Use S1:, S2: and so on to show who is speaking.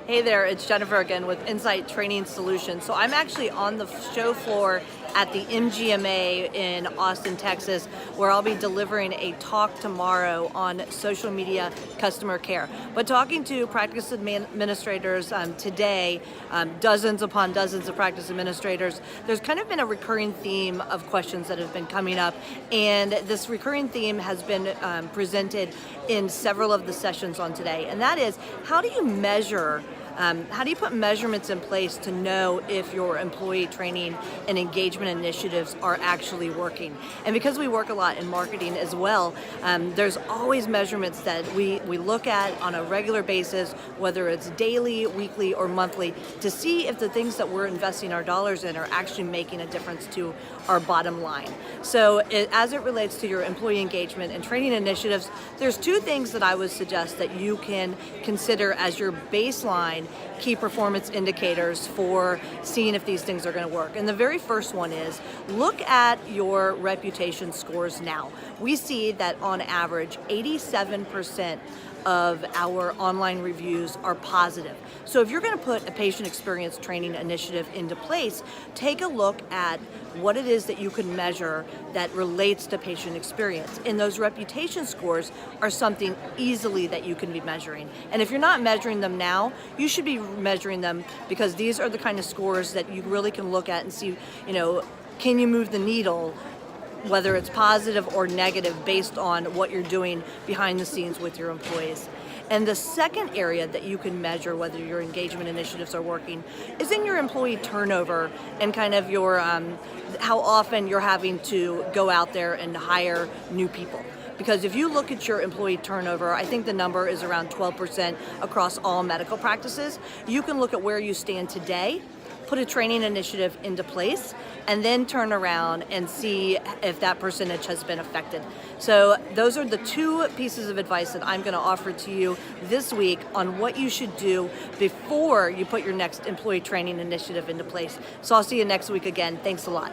S1: Hey there, it's Jennifer again with Insight Training Solutions. So I'm actually on the show floor at the MGMA in Austin, Texas, where I'll be delivering a talk tomorrow on social media customer care. But talking to practice administrators today, dozens upon dozens of practice administrators, there's kind of been a recurring theme of questions that have been coming up, and this recurring theme has been presented in several of the sessions on today, and that is, how do you measure how do you put measurements in place to know if your employee training and engagement initiatives are actually working? And because we work a lot in marketing as well, there's always measurements that we look at on a regular basis, whether it's daily, weekly, or monthly, to see if the things that we're investing our dollars in are actually making a difference to our bottom line. So as it relates to your employee engagement and training initiatives, there's two things that I would suggest that you can consider as your baseline key performance indicators for seeing if these things are going to work. And the very first one is, look at your reputation scores now. We see that on average 87% of our online reviews are positive. So if you're going to put a patient experience training initiative into place, take a look at what it is that you can measure that relates to patient experience. And those reputation scores are something easily that you can be measuring. And if you're not measuring them now, you should be measuring them, because these are the kind of scores that you really can look at and see, can you move the needle, whether it's positive or negative, based on what you're doing behind the scenes with your employees. And the second area that you can measure whether your engagement initiatives are working is in your employee turnover and kind of your how often you're having to go out there and hire new people. Because if you look at your employee turnover, I think the number is around 12% across all medical practices. You can look at where you stand today, put a training initiative into place, and then turn around and see if that percentage has been affected. So those are the two pieces of advice that I'm going to offer to you this week on what you should do before you put your next employee training initiative into place. So I'll see you next week again. Thanks a lot.